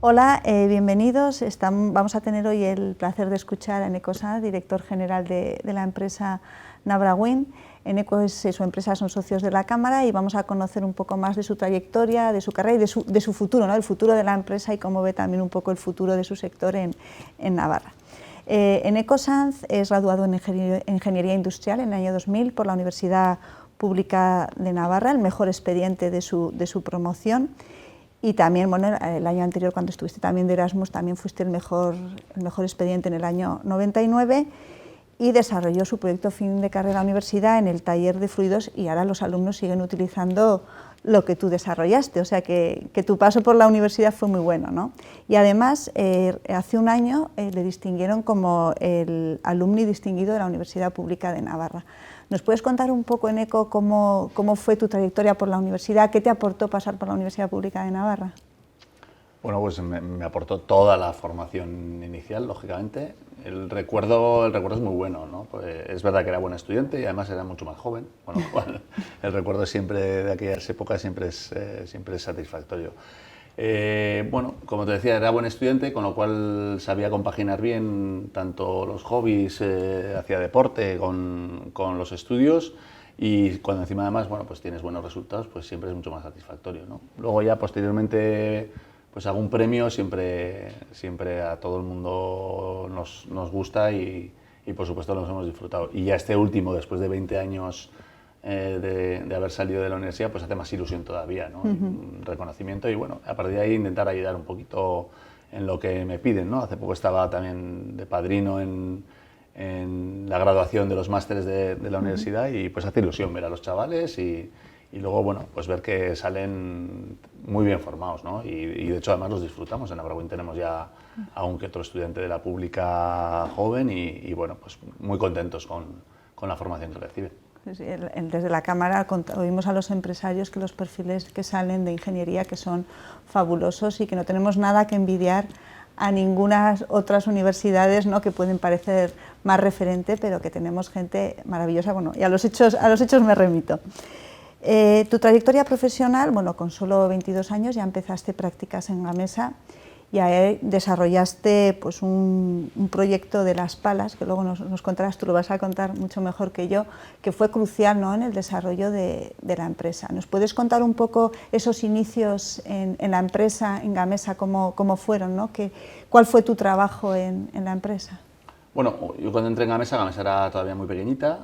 Hola, bienvenidos. Vamos a tener hoy el placer de escuchar a Eneko Sanz, director general de la empresa Nabra Wind. Eneko y su empresa son socios de la Cámara y vamos a conocer un poco más de su trayectoria, de su carrera y de su futuro, ¿no? El futuro de la empresa y cómo ve también un poco el futuro de su sector en Navarra. Eneko Sanz es graduado en Ingeniería Industrial en el año 2000 por la Universidad Pública de Navarra, el mejor expediente de su promoción. Y también, bueno, el año anterior, cuando estuviste también de Erasmus, también fuiste el mejor expediente en el año 99 y desarrolló su proyecto fin de carrera en la universidad en el taller de fluidos y ahora los alumnos siguen utilizando lo que tú desarrollaste, o sea que tu paso por la universidad fue muy bueno, ¿no? Y además, hace un año le distinguieron como el alumni distinguido de la Universidad Pública de Navarra. ¿Nos puedes contar un poco, Eneko, cómo fue tu trayectoria por la universidad? ¿Qué te aportó pasar por la Universidad Pública de Navarra? Bueno, pues me aportó toda la formación inicial, lógicamente. El recuerdo es muy bueno, ¿no? Pues es verdad que era buen estudiante y además era mucho más joven, con lo cual el recuerdo siempre de aquellas épocas siempre es satisfactorio. Bueno, como te decía, era buen estudiante, con lo cual sabía compaginar bien tanto los hobbies hacia deporte con los estudios, y cuando encima además, bueno, pues tienes buenos resultados, pues siempre es mucho más satisfactorio, ¿no? Luego ya posteriormente pues algún premio siempre a todo el mundo nos gusta y por supuesto nos hemos disfrutado. Y ya este último, después de 20 años de haber salido de la universidad, pues hace más ilusión todavía, ¿no? Un reconocimiento y bueno, a partir de ahí intentar ayudar un poquito en lo que me piden, ¿no? Hace poco estaba también de padrino en la graduación de los másteres de la universidad y pues hace ilusión ver a los chavales y luego, bueno, pues ver que salen muy bien formados, ¿no? Y de hecho además los disfrutamos. En Nabra Wind tenemos ya a un que otro estudiante de la pública joven y bueno, pues muy contentos con la formación que reciben. Sí, desde la Cámara oímos a los empresarios que los perfiles que salen de ingeniería que son fabulosos y que no tenemos nada que envidiar a ninguna otras universidades, ¿no? Que pueden parecer más referente, pero que tenemos gente maravillosa. Bueno, y a los hechos me remito. Tu trayectoria profesional, bueno, con solo 22 años ya empezaste prácticas en Gamesa y ahí desarrollaste pues, un proyecto de las palas, que luego nos contarás, tú lo vas a contar mucho mejor que yo, que fue crucial, ¿no? En el desarrollo de la empresa. ¿Nos puedes contar un poco esos inicios en la empresa, en Gamesa, cómo fueron, ¿no? ¿Cuál fue tu trabajo en la empresa? Bueno, yo cuando entré en Gamesa era todavía muy pequeñita,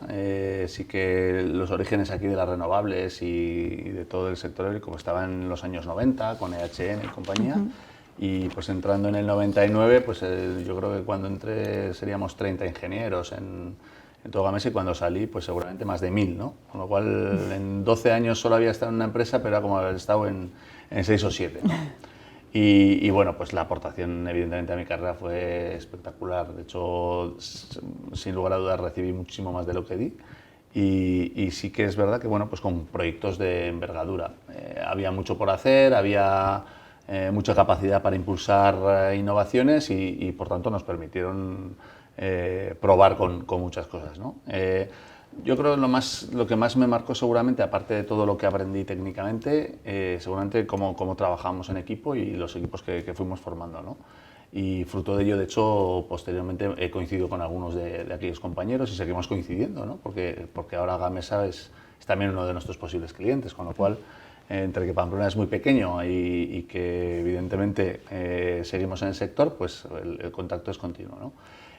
sí que los orígenes aquí de las renovables y de todo el sector eólico como estaba en los años 90 con EHN y compañía, y pues entrando en el 99, pues yo creo que cuando entré seríamos 30 ingenieros en todo Gamesa y cuando salí pues seguramente más de 1000, ¿no? Con lo cual en 12 años solo había estado en una empresa, pero era como haber estado en 6 o 7, ¿no? Y bueno, pues la aportación evidentemente a mi carrera fue espectacular. De hecho, sin lugar a dudas recibí muchísimo más de lo que di. Y sí que es verdad que bueno, pues con proyectos de envergadura. Había mucho por hacer, había mucha capacidad para impulsar innovaciones y por tanto nos permitieron probar con muchas cosas, ¿no? Yo creo que lo que más me marcó seguramente, aparte de todo lo que aprendí técnicamente, seguramente cómo trabajamos en equipo y los equipos que fuimos formando, ¿no? Y fruto de ello, de hecho, posteriormente he coincidido con algunos de aquellos compañeros y seguimos coincidiendo, ¿no? Porque ahora Gamesa es también uno de nuestros posibles clientes, con lo cual, entre que Pamplona es muy pequeño y que evidentemente seguimos en el sector, pues el contacto es continuo, ¿no?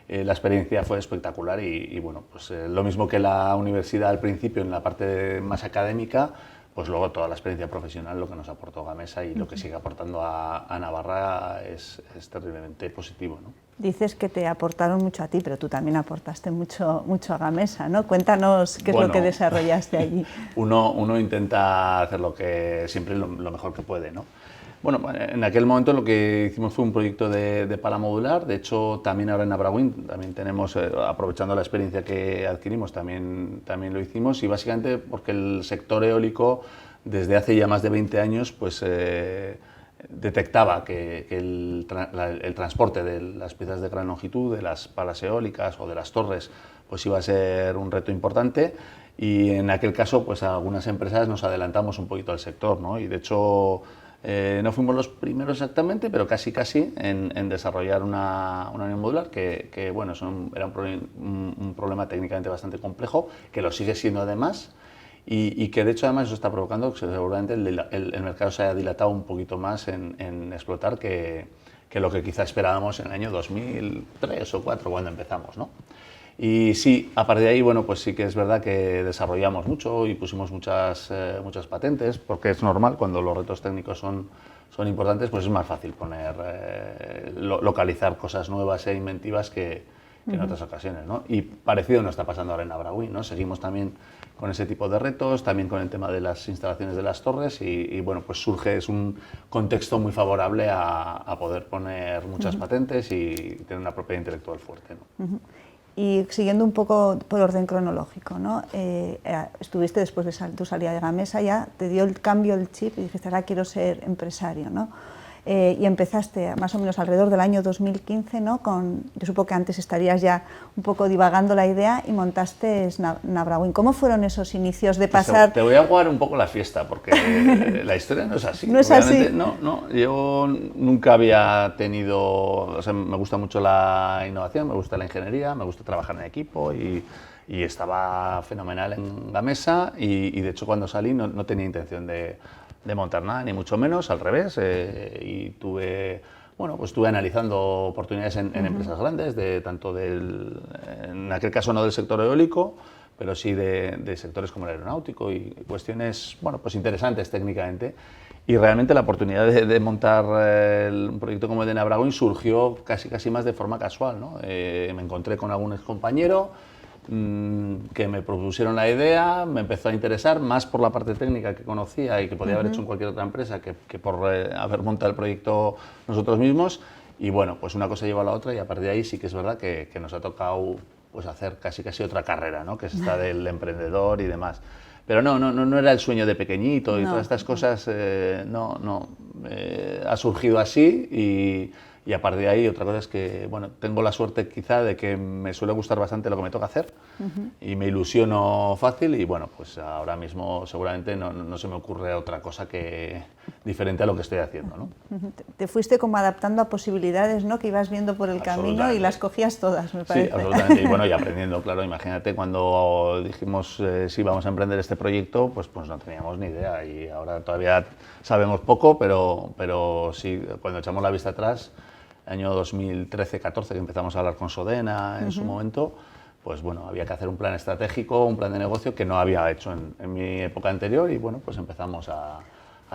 La experiencia fue espectacular y bueno, pues lo mismo que la universidad al principio en la parte más académica, pues luego toda la experiencia profesional, lo que nos aportó Gamesa y lo que sigue aportando a Navarra es terriblemente positivo, ¿no? Dices que te aportaron mucho a ti, pero tú también aportaste mucho a Gamesa, ¿no? Cuéntanos qué es lo que desarrollaste allí. Uno intenta hacer siempre lo mejor que puede, ¿no? Bueno, en aquel momento lo que hicimos fue un proyecto de pala modular. De hecho, también ahora en Nabra Wind también tenemos, aprovechando la experiencia que adquirimos, también lo hicimos, y básicamente porque el sector eólico desde hace ya más de 20 años pues detectaba que el transporte de las piezas de gran longitud, de las palas eólicas o de las torres, pues iba a ser un reto importante, y en aquel caso pues algunas empresas nos adelantamos un poquito al sector, ¿no? Y de hecho No fuimos los primeros exactamente, pero casi en desarrollar una unión modular que bueno, era un problema técnicamente bastante complejo, que lo sigue siendo además, y que de hecho además eso está provocando que seguramente el mercado se haya dilatado un poquito más en explotar que lo que quizá esperábamos en el año 2003 o 2004 cuando empezamos, ¿no? Y sí, a partir de ahí, bueno, pues sí que es verdad que desarrollamos mucho y pusimos muchas patentes, porque es normal, cuando los retos técnicos son importantes, pues es más fácil localizar cosas nuevas e inventivas que en otras ocasiones, ¿no? Y parecido nos está pasando ahora en Nabrawind, ¿no? Seguimos también con ese tipo de retos, también con el tema de las instalaciones de las torres y bueno, pues es un contexto muy favorable a poder poner muchas patentes y tener una propiedad intelectual fuerte, ¿no? Y siguiendo un poco por orden cronológico, ¿no? Estuviste después de tu salida de Gamesa, ya te dio el cambio el chip y dijiste, ahora quiero ser empresario, ¿no? Y empezaste más o menos alrededor del año 2015, ¿no? Yo supongo que antes estarías ya un poco divagando la idea y montaste Nabrawind. ¿Cómo fueron esos inicios de pasar? Te voy a jugar un poco la fiesta, porque la historia no es así. No es así. No, yo nunca había tenido, o sea, me gusta mucho la innovación, me gusta la ingeniería, me gusta trabajar en equipo y estaba fenomenal en Gamesa y de hecho cuando salí no tenía intención de montar nada, ni mucho menos, al revés, y estuve analizando oportunidades en empresas grandes, tanto en aquel caso no del sector eólico, pero sí de sectores como el aeronáutico y cuestiones, bueno, pues interesantes técnicamente. Y realmente la oportunidad de montar un proyecto como el de Nabrawind surgió casi más de forma casual, ¿no? Me encontré con algún excompañero que me propusieron la idea, me empezó a interesar más por la parte técnica que conocía y que podía haber hecho en cualquier otra empresa que por haber montado el proyecto nosotros mismos. Y bueno, pues una cosa lleva a la otra y a partir de ahí sí que es verdad que nos ha tocado pues hacer casi otra carrera, ¿no? Que es esta del emprendedor y demás. Pero no era el sueño de pequeñito y todas estas cosas, ha surgido así y a partir de ahí otra cosa es que, bueno, tengo la suerte quizá de que me suele gustar bastante lo que me toca hacer y me ilusiono fácil y bueno, pues ahora mismo seguramente no se me ocurre otra cosa que diferente a lo que estoy haciendo, ¿no? Te fuiste como adaptando a posibilidades, ¿no? Que ibas viendo por el camino y las cogías todas, me parece. Sí, absolutamente. Y bueno, y aprendiendo, claro, imagínate cuando dijimos sí, vamos a emprender este proyecto, pues no teníamos ni idea y ahora todavía sabemos poco, pero sí, cuando echamos la vista atrás, año 2013-14 que empezamos a hablar con Sodena en su momento, pues bueno, había que hacer un plan estratégico, un plan de negocio que no había hecho en mi época anterior y bueno, pues empezamos a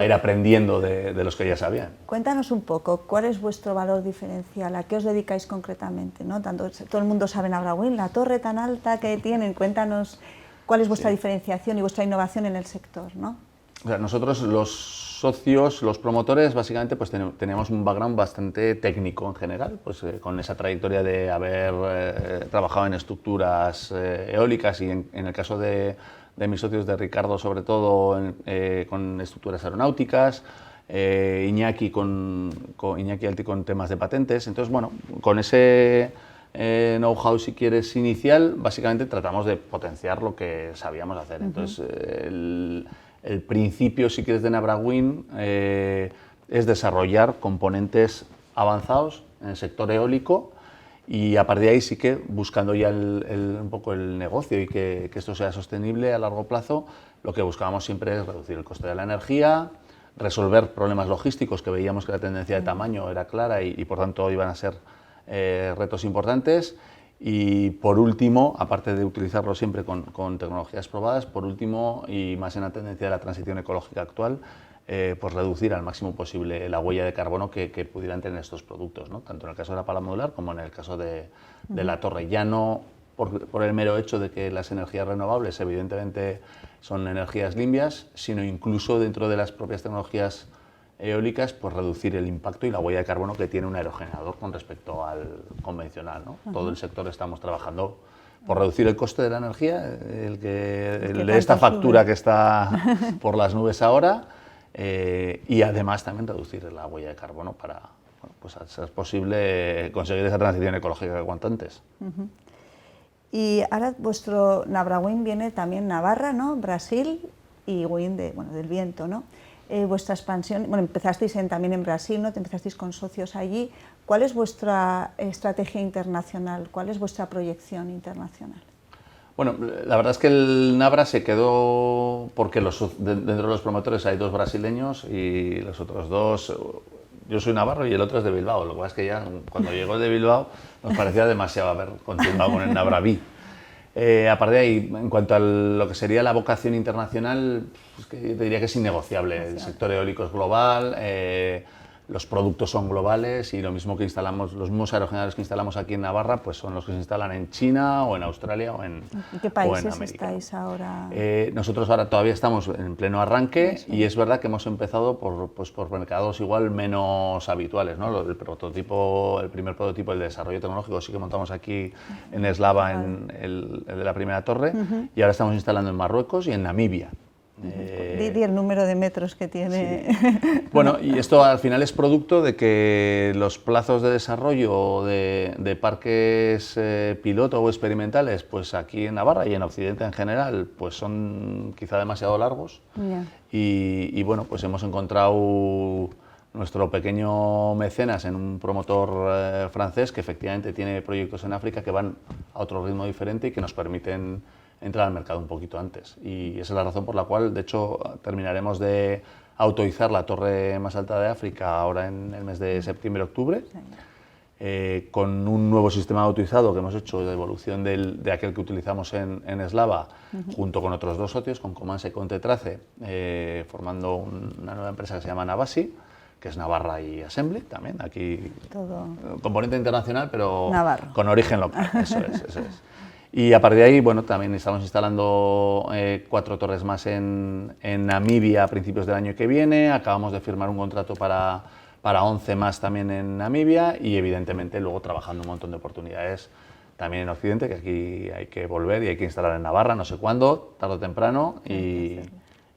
ir aprendiendo de los que ya sabían. Cuéntanos un poco, ¿cuál es vuestro valor diferencial? ¿A qué os dedicáis concretamente? ¿No? Todo el mundo sabe Nabrawind, la torre tan alta que tienen, cuéntanos cuál es vuestra diferenciación y vuestra innovación en el sector, ¿no? O sea, nosotros los socios, los promotores, básicamente pues teníamos un background bastante técnico en general, pues con esa trayectoria de haber trabajado en estructuras eólicas y en el caso de mis socios, de Ricardo sobre todo, con estructuras aeronáuticas, Iñaki Alti con temas de patentes. Entonces, bueno, con ese know-how, si quieres, inicial, básicamente tratamos de potenciar lo que sabíamos hacer. Entonces, el principio, si quieres, de Nabrawind es desarrollar componentes avanzados en el sector eólico y a partir de ahí sí que buscando ya un poco el negocio y que esto sea sostenible a largo plazo, lo que buscábamos siempre es reducir el coste de la energía, resolver problemas logísticos que veíamos que la tendencia de tamaño era clara y por tanto iban a ser retos importantes. Y por último, aparte de utilizarlo siempre con tecnologías probadas, por último, y más en la tendencia de la transición ecológica actual, pues reducir al máximo posible la huella de carbono que pudieran tener estos productos, ¿no? Tanto en el caso de la pala modular como en el caso de la torre. Ya no por el mero hecho de que las energías renovables evidentemente son energías limpias, sino incluso dentro de las propias tecnologías eólicas, pues reducir el impacto y la huella de carbono que tiene un aerogenerador con respecto al convencional, ¿no? Todo el sector estamos trabajando por reducir el coste de la energía, el de esta factura que está por las nubes ahora, y además también reducir la huella de carbono para, bueno, pues a ser posible conseguir esa transición ecológica cuanto antes. Y ahora vuestro Nabrawind viene también Navarra, ¿no? Brasil y Wind del viento, ¿no? vuestra expansión, bueno, empezasteis también en Brasil, ¿no? Te empezasteis con socios allí. ¿Cuál es vuestra estrategia internacional? ¿Cuál es vuestra proyección internacional? Bueno, la verdad es que el Nabra se quedó porque dentro de los promotores hay 2 brasileños y los otros 2, yo soy navarro y el otro es de Bilbao. Lo que pasa es que ya cuando llegó el de Bilbao nos parecía demasiado haber continuado con el Nabraví. Aparte de ahí, en cuanto a lo que sería la vocación internacional, pues que yo te diría que es innegociable. El sector eólico es global, los productos son globales y lo mismo que instalamos, los mismos aerogeneradores que instalamos aquí en Navarra, pues son los que se instalan en China o en Australia o en América. ¿En qué países estáis ahora? Nosotros ahora todavía estamos en pleno arranque y es verdad que hemos empezado por mercados igual menos habituales, ¿no? El primer prototipo, el de desarrollo tecnológico, sí que montamos aquí en Eslava, en el de la primera torre, y ahora estamos instalando en Marruecos y en Namibia. Di el número de metros que tiene. Sí. Bueno, y esto al final es producto de que los plazos de desarrollo de parques piloto o experimentales, pues aquí en Navarra y en Occidente en general, pues son quizá demasiado largos. Yeah. Y bueno, pues hemos encontrado nuestro pequeño mecenas en un promotor francés que efectivamente tiene proyectos en África que van a otro ritmo diferente y que nos permiten entrar al mercado un poquito antes. Y esa es la razón por la cual, de hecho, terminaremos de autoizar la torre más alta de África ahora en el mes de septiembre-octubre, con un nuevo sistema autoizado que hemos hecho de evolución de aquel que utilizamos en Eslava, junto con otros 2 socios, con Comansa y con Tetrace, formando una nueva empresa que se llama Navasi, que es Navarra y Assembly, también, aquí todo componente internacional, pero Navarro, con origen local, eso es. Y a partir de ahí, bueno, también estamos instalando 4 torres más en Namibia a principios del año que viene. Acabamos de firmar un contrato para 11 más también en Namibia y evidentemente luego trabajando un montón de oportunidades también en Occidente, que aquí hay que volver y hay que instalar en Navarra, no sé cuándo, tarde o temprano, y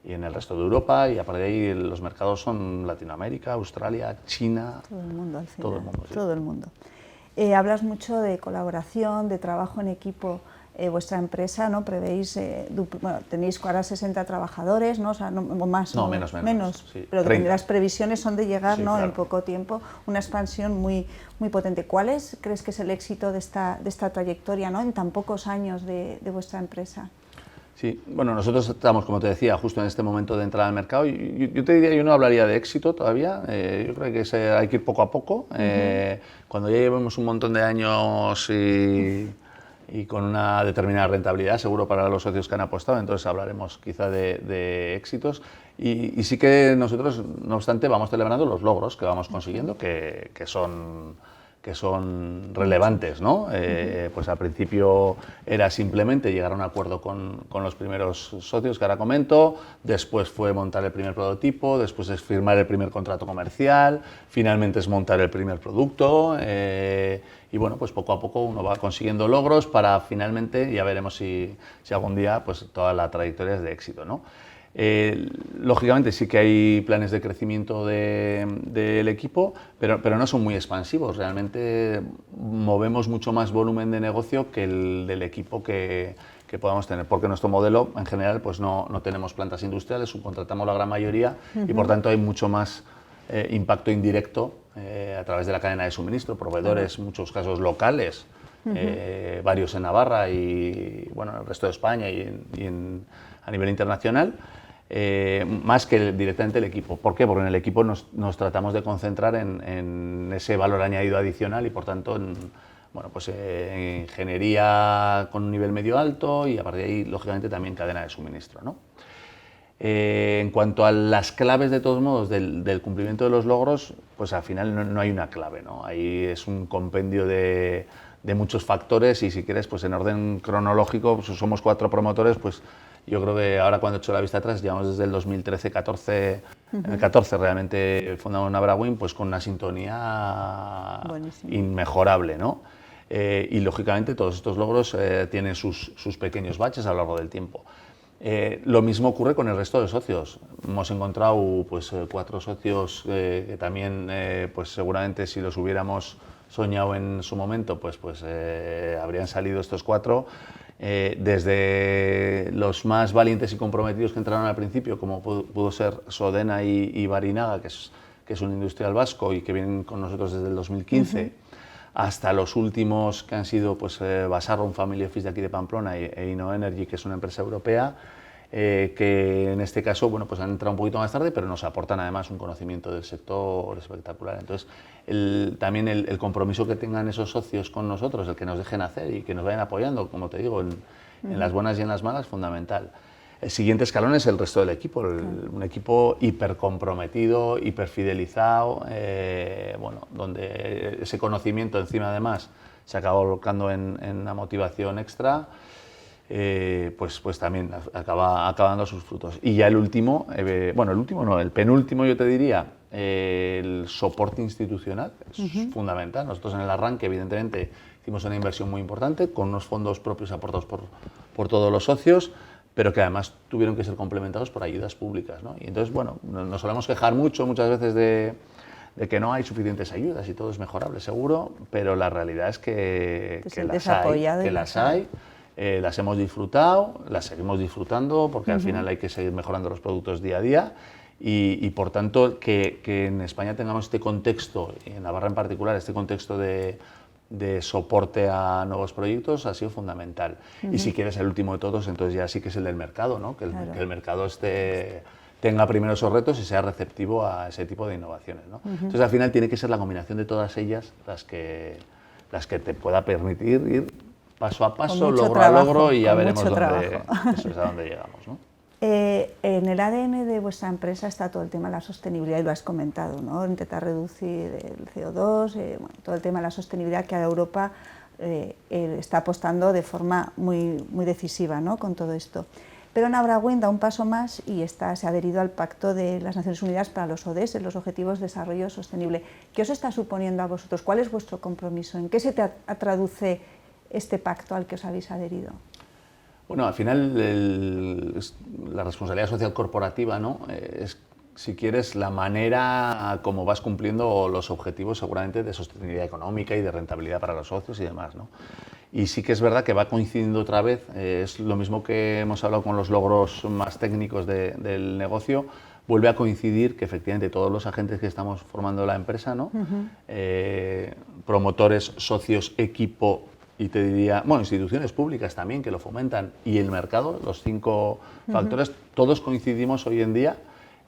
en el resto de Europa, y a partir de ahí los mercados son Latinoamérica, Australia, China, todo el mundo al final, todo el mundo. Sí. Todo el mundo. Hablas mucho de colaboración, de trabajo en equipo. Vuestra empresa, ¿no? Prevéis, bueno, tenéis ahora 60 trabajadores, ¿no? O sea, o más, no, menos, sí, pero las previsiones son de llegar, sí, ¿no? Claro. En poco tiempo, una expansión muy potente. ¿Cuál crees que es el éxito de esta trayectoria, ¿no? En tan pocos años de vuestra empresa? Sí, bueno, nosotros estamos, como te decía, justo en este momento de entrar al mercado. Yo te diría, yo no hablaría de éxito todavía. Yo creo que hay que ir poco a poco. Cuando ya llevemos un montón de años y con una determinada rentabilidad, seguro para los socios que han apostado, entonces hablaremos quizá de éxitos. Y sí que nosotros, no obstante, vamos celebrando los logros que vamos consiguiendo, que son relevantes, ¿no? Pues al principio era simplemente llegar a un acuerdo con los primeros socios que ahora comento, después fue montar el primer prototipo, después es firmar el primer contrato comercial, finalmente es montar el primer producto, y bueno, pues poco a poco uno va consiguiendo logros para finalmente, ya veremos si algún día pues toda la trayectoria es de éxito, ¿no? Lógicamente sí que hay planes de crecimiento del equipo, pero no son muy expansivos. Realmente movemos mucho más volumen de negocio que el del equipo que podamos tener, porque nuestro modelo en general pues no tenemos plantas industriales, subcontratamos la gran mayoría y por tanto hay mucho más impacto indirecto a través de la cadena de suministro, proveedores, en muchos casos locales, varios en Navarra y bueno, en el resto de España a nivel internacional. Más que directamente el equipo. ¿Por qué? Porque en el equipo nos tratamos de concentrar en ese valor añadido adicional y por tanto en ingeniería con un nivel medio alto y a partir de ahí lógicamente también cadena de suministro, ¿no? En cuanto a las claves de todos modos del cumplimiento de los logros, pues al final no hay una clave, ¿no? Ahí es un compendio de muchos factores y si quieres pues en orden cronológico pues, somos 4 promotores, pues yo creo que ahora cuando he hecho la vista atrás, llevamos desde el 2013-14, en el 14 realmente fundamos Nabrawind pues con una sintonía inmejorable, ¿no? Y lógicamente todos estos logros tienen sus pequeños baches a lo largo del tiempo. Lo mismo ocurre con el resto de socios. Hemos encontrado pues, 4 socios que también pues, seguramente si los hubiéramos soñado en su momento, pues habrían salido estos 4 desde los más valientes y comprometidos que entraron al principio, como pudo ser Sodena y Barinaga, que es un industrial vasco y que vienen con nosotros desde el 2015, hasta los últimos que han sido pues, Basarro, un family office de aquí de Pamplona, e InnoEnergy, que es una empresa europea, que en este caso bueno, pues han entrado un poquito más tarde, pero nos aportan además un conocimiento del sector espectacular. Entonces, también el compromiso que tengan esos socios con nosotros, el que nos dejen hacer y que nos vayan apoyando, como te digo, en las buenas y en las malas, fundamental. El siguiente escalón es el resto del equipo, un equipo hiper comprometido, hiper fidelizado, bueno, donde ese conocimiento encima además se acaba volcando en una motivación extra. Pues también acaba dando sus frutos. Y ya el último, bueno, el último no, el penúltimo yo te diría, el soporte institucional es fundamental. Nosotros en el arranque, evidentemente, hicimos una inversión muy importante con unos fondos propios aportados por todos los socios, pero que además tuvieron que ser complementados por ayudas públicas, ¿no? Y entonces, bueno, nos solemos quejar muchas veces de que no hay suficientes ayudas y todo es mejorable, seguro, pero la realidad es que las hay. Las hemos disfrutado, las seguimos disfrutando porque al final hay que seguir mejorando los productos día a día y por tanto que en España tengamos este contexto, y en Navarra en particular, este contexto de soporte a nuevos proyectos ha sido fundamental. Y si quieres el último de todos, entonces ya sí que es el del mercado, ¿no? Que el mercado tenga primero esos retos y sea receptivo a ese tipo de innovaciones, ¿no? Entonces al final tiene que ser la combinación de todas ellas las que te pueda permitir ir paso a paso, logro a logro y ya veremos a dónde llegamos, ¿no? En el ADN de vuestra empresa está todo el tema de la sostenibilidad y lo has comentado, ¿no? Intentar reducir el CO2, bueno, todo el tema de la sostenibilidad que a Europa está apostando de forma muy decisiva, ¿no? Con todo esto. Pero Nabrawind da un paso más y se ha adherido al Pacto de las Naciones Unidas para los ODS, los Objetivos de Desarrollo Sostenible. ¿Qué os está suponiendo a vosotros? ¿Cuál es vuestro compromiso? ¿En qué se traduce este pacto al que os habéis adherido? Bueno, al final la responsabilidad social corporativa, ¿no? Es, si quieres, la manera como vas cumpliendo los objetivos seguramente de sostenibilidad económica y de rentabilidad para los socios y demás, ¿no? Y sí que es verdad que va coincidiendo otra vez, es lo mismo que hemos hablado con los logros más técnicos del negocio, vuelve a coincidir que efectivamente todos los agentes que estamos formando la empresa, ¿no? Promotores, socios, equipo, y te diría, bueno, instituciones públicas también que lo fomentan y el mercado, los 5 factores, todos coincidimos hoy en día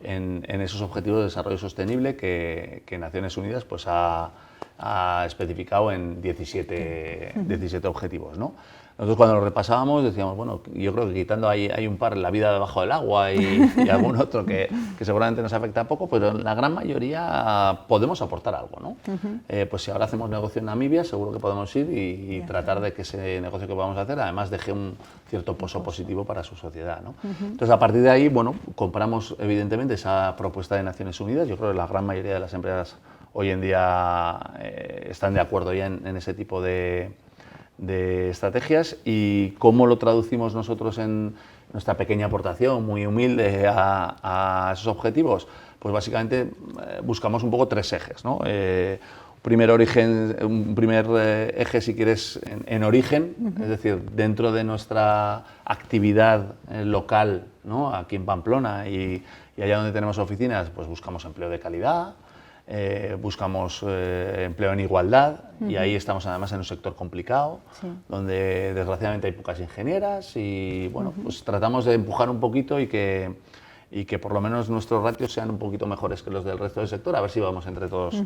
en esos objetivos de desarrollo sostenible que Naciones Unidas pues, ha especificado en 17 objetivos, ¿no? Nosotros cuando lo repasábamos decíamos, bueno, yo creo que quitando hay un par, la vida debajo del agua y algún otro que seguramente nos afecta poco, pero en la gran mayoría podemos aportar algo, ¿no? Pues si ahora hacemos negocio en Namibia, seguro que podemos ir y tratar de que ese negocio que vamos a hacer además deje un cierto pozo positivo para su sociedad, ¿no? Entonces a partir de ahí, bueno, compramos evidentemente esa propuesta de Naciones Unidas. Yo creo que la gran mayoría de las empresas hoy en día están de acuerdo ya en ese tipo de estrategias. Y cómo lo traducimos nosotros en nuestra pequeña aportación muy humilde a esos objetivos, pues básicamente buscamos un poco 3 ejes, ¿no? Un primer eje, si quieres, en origen, es decir, dentro de nuestra actividad local, ¿no? Aquí en Pamplona y allá donde tenemos oficinas, pues buscamos empleo de calidad. Buscamos empleo en igualdad y ahí estamos además en un sector complicado, donde desgraciadamente hay pocas ingenieras y bueno, pues tratamos de empujar un poquito y que por lo menos nuestros ratios sean un poquito mejores que los del resto del sector, a ver si vamos entre todos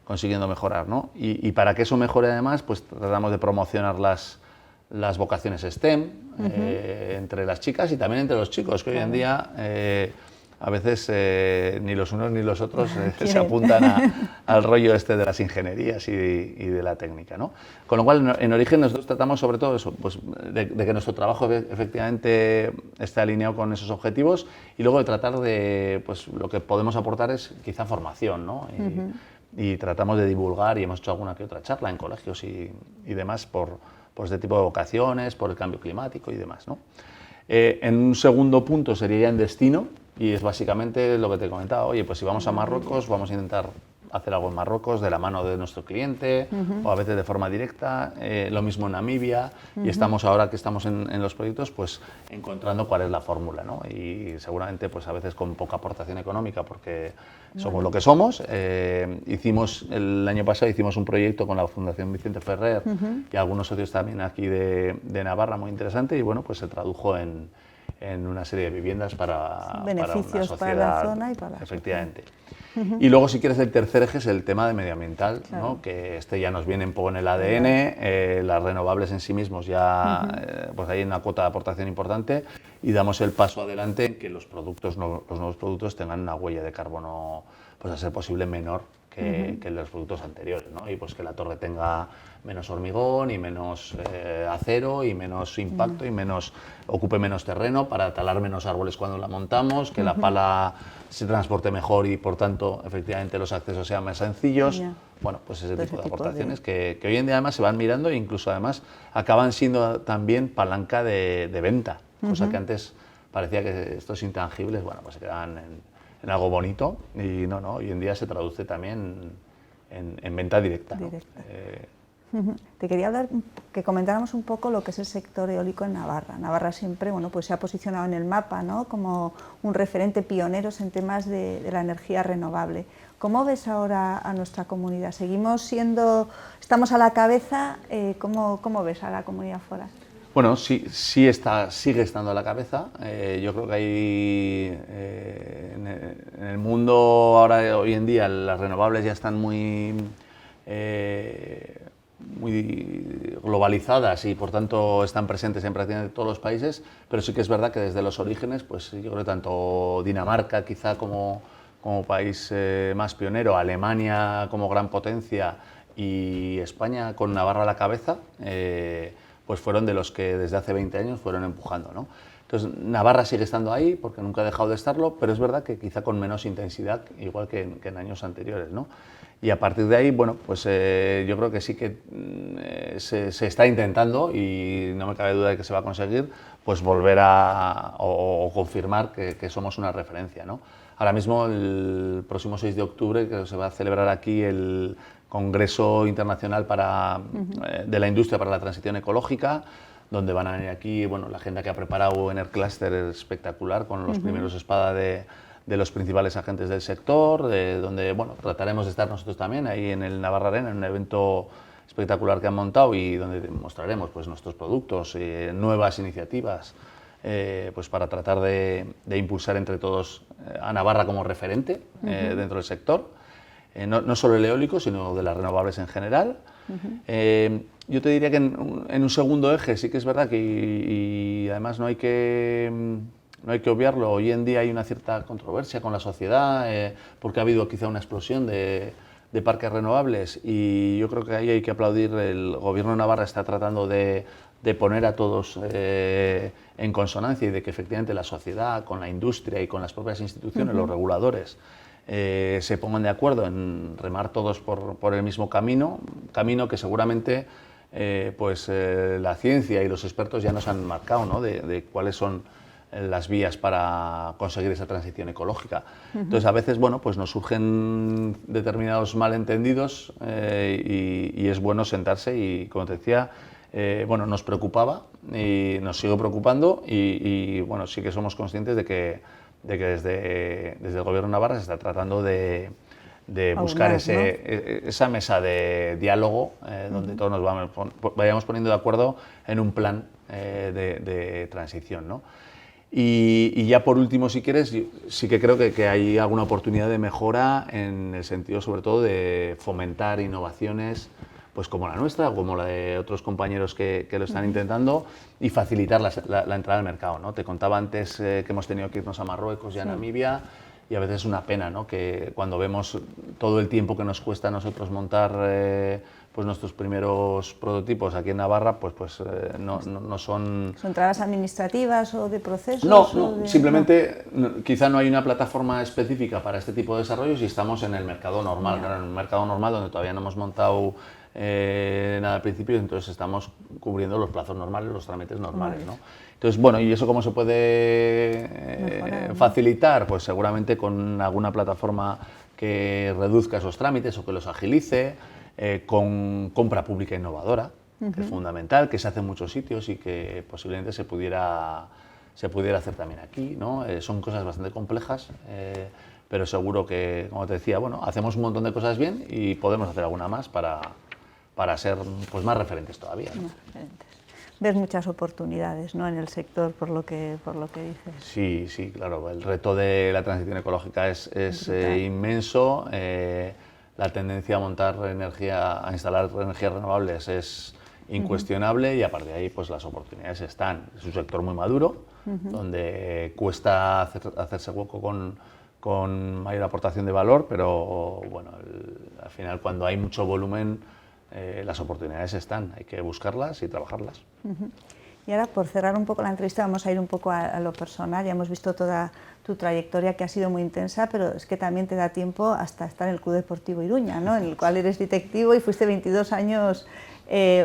consiguiendo mejorar, ¿no? Y para que eso mejore además, pues tratamos de promocionar las vocaciones STEM entre las chicas y también entre los chicos, que hoy en día a veces ni los unos ni los otros se apuntan al rollo este de las ingenierías y de la técnica, ¿no? Con lo cual, en origen nosotros tratamos sobre todo eso, pues, de que nuestro trabajo efectivamente esté alineado con esos objetivos y luego de tratar de, pues lo que podemos aportar es quizá formación, ¿no? Y tratamos de divulgar y hemos hecho alguna que otra charla en colegios y demás por este tipo de vocaciones, por el cambio climático y demás, ¿no? En un segundo punto sería ya en destino. Y es básicamente lo que te he comentado, oye, pues si vamos a Marruecos vamos a intentar hacer algo en Marruecos de la mano de nuestro cliente o a veces de forma directa, lo mismo en Namibia y estamos ahora que estamos en los proyectos pues encontrando cuál es la fórmula, ¿no? Y seguramente pues a veces con poca aportación económica porque somos lo que somos. El año pasado hicimos un proyecto con la Fundación Vicente Ferrer y algunos socios también aquí de Navarra muy interesante y bueno, pues se tradujo en una serie de viviendas para beneficios una sociedad, para la zona y para la efectivamente. Y luego, si quieres, el tercer eje es el tema de medioambiental, claro. ¿no? Que ya nos viene un poco en el ADN, las renovables en sí mismos ya, pues hay una cuota de aportación importante y damos el paso adelante en que los nuevos productos tengan una huella de carbono, pues a ser posible menor que los productos anteriores, ¿no? Y pues que la torre tenga menos hormigón y menos acero y menos impacto y ocupe menos terreno para talar menos árboles cuando la montamos, que la pala se transporte mejor y por tanto efectivamente los accesos sean más sencillos. Bueno, pues ese tipo de aportaciones que hoy en día además se van mirando e incluso además acaban siendo también palanca de venta, cosa que antes parecía que estos intangibles, bueno, pues se quedaban en algo bonito y no, hoy en día se traduce también en venta directa. Te quería hablar, que comentáramos un poco lo que es el sector eólico en Navarra. Navarra siempre, bueno, pues se ha posicionado en el mapa, ¿no? Como un referente pioneros en temas de la energía renovable. ¿Cómo ves ahora a nuestra comunidad? ¿Estamos a la cabeza? ¿Cómo ves a la comunidad foral? Bueno, sigue estando a la cabeza. Yo creo que hay en el mundo ahora, hoy en día, las renovables ya están muy globalizadas y por tanto están presentes en prácticamente todos los países, pero sí que es verdad que desde los orígenes, pues yo creo que tanto Dinamarca quizá como país más pionero, Alemania como gran potencia y España con Navarra a la cabeza, pues fueron de los que desde hace 20 años fueron empujando, ¿no? Entonces, Navarra sigue estando ahí porque nunca ha dejado de estarlo, pero es verdad que quizá con menos intensidad, igual que en años anteriores, ¿no? Y a partir de ahí, bueno, pues yo creo que sí que se está intentando y no me cabe duda de que se va a conseguir, pues volver o confirmar que somos una referencia, ¿no? Ahora mismo, el próximo 6 de octubre, que se va a celebrar aquí el Congreso Internacional de la Industria para la Transición Ecológica, donde van a venir aquí, bueno, la agenda que ha preparado Enercluster es espectacular, con los primeros espada de los principales agentes del sector, donde bueno, trataremos de estar nosotros también ahí en el Navarra Arena, en un evento espectacular que han montado y donde mostraremos pues, nuestros productos, nuevas iniciativas, pues para tratar de impulsar entre todos a Navarra como referente dentro del sector, no solo el eólico, sino de las renovables en general. Yo te diría que en un segundo eje sí que es verdad que, y además no hay que obviarlo, hoy en día hay una cierta controversia con la sociedad porque ha habido quizá una explosión de parques renovables y yo creo que ahí hay que aplaudir. El Gobierno de Navarra está tratando de poner a todos en consonancia y de que efectivamente la sociedad con la industria y con las propias instituciones, los reguladores, se pongan de acuerdo en remar todos por el mismo camino que seguramente la ciencia y los expertos ya nos han marcado, ¿no? de cuáles son las vías para conseguir esa transición ecológica. Entonces, a veces, bueno, pues nos surgen determinados malentendidos y es bueno sentarse y, como te decía, bueno, nos preocupaba y nos sigue preocupando y bueno, sí que somos conscientes de que desde el Gobierno de Navarra se está tratando de buscar esa mesa de diálogo donde todos nos vayamos poniendo de acuerdo en un plan de transición, ¿no? Y ya por último, si quieres, sí que creo que hay alguna oportunidad de mejora en el sentido sobre todo de fomentar innovaciones pues como la nuestra o como la de otros compañeros que lo están intentando y facilitar la entrada al mercado, ¿no? Te contaba antes que hemos tenido que irnos a Marruecos y a Namibia y a veces es una pena, ¿no? Que cuando vemos todo el tiempo que nos cuesta a nosotros montar pues nuestros primeros prototipos aquí en Navarra, pues no son... ¿Son trabas administrativas o de procesos? No, simplemente quizá no hay una plataforma específica para este tipo de desarrollos y estamos en el mercado normal, ¿no? En un mercado normal donde todavía no hemos montado nada al principio, entonces estamos cubriendo los plazos normales, los trámites normales, ¿no? Entonces, bueno, ¿y eso cómo se puede facilitar? Pues seguramente con alguna plataforma que reduzca esos trámites o que los agilice, con compra pública innovadora, que es fundamental, que se hace en muchos sitios y que posiblemente se pudiera hacer también aquí, ¿no? Son cosas bastante complejas, pero seguro que, como te decía, bueno, hacemos un montón de cosas bien y podemos hacer alguna más para ser, pues, más referentes todavía, ¿no? Más referentes. Ves muchas oportunidades, ¿no?, en el sector, por lo que dices. Sí, sí, claro. El reto de la transición ecológica es inmenso. La tendencia a instalar energías renovables es incuestionable y a partir de ahí, pues, las oportunidades están. Es un sector muy maduro, donde cuesta hacerse hueco con mayor aportación de valor, pero bueno, al final, cuando hay mucho volumen, las oportunidades están, hay que buscarlas y trabajarlas. Y ahora, por cerrar un poco la entrevista, vamos a ir un poco a lo personal. Ya hemos visto toda tu trayectoria, que ha sido muy intensa, pero es que también te da tiempo hasta estar en el Club Deportivo Iruña, ¿no?, en el cual eres directivo y fuiste 22 años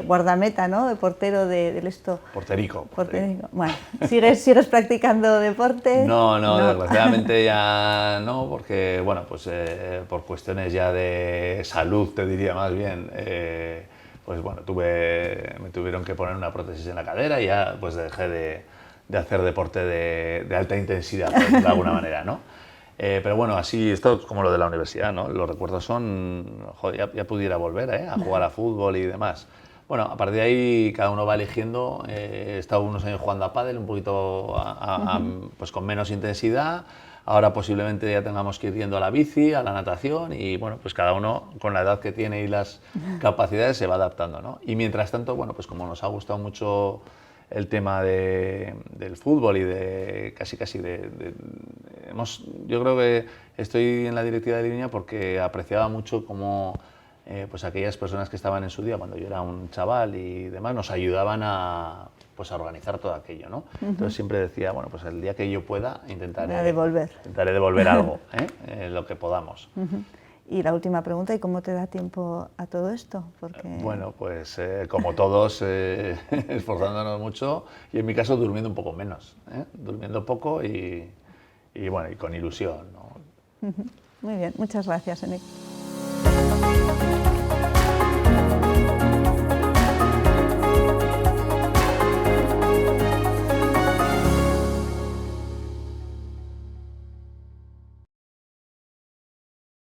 guardameta, ¿no?, de portero del esto. Porterico. Bueno, ¿sigues practicando deporte? No, desgraciadamente ya no, porque, bueno, pues por cuestiones ya de salud, te diría más bien, pues bueno, me tuvieron que poner una prótesis en la cadera y ya pues dejé de hacer deporte de alta intensidad, por decirlo de alguna manera, ¿no? Pero bueno, así, esto es como lo de la universidad, ¿no? Los recuerdos son, joder, ya pudiera volver, a jugar a fútbol y demás. Bueno, a partir de ahí cada uno va eligiendo. He estado unos años jugando a pádel, un poquito pues con menos intensidad. Ahora posiblemente ya tengamos que ir yendo a la bici, a la natación y bueno, pues cada uno con la edad que tiene y las capacidades se va adaptando, ¿no? Y mientras tanto, bueno, pues como nos ha gustado mucho el tema del fútbol y yo creo que estoy en la directiva de Iruña porque apreciaba mucho cómo pues aquellas personas que estaban en su día, cuando yo era un chaval y demás, nos ayudaban a organizar todo aquello, ¿no? Entonces siempre decía, bueno, pues el día que yo pueda intentaré devolver algo, lo que podamos. Y la última pregunta, ¿y cómo te da tiempo a todo esto? Porque... Bueno, pues como todos, esforzándonos mucho y en mi caso durmiendo un poco menos, durmiendo poco y bueno, y con ilusión, ¿no? Muy bien, muchas gracias, Eneco.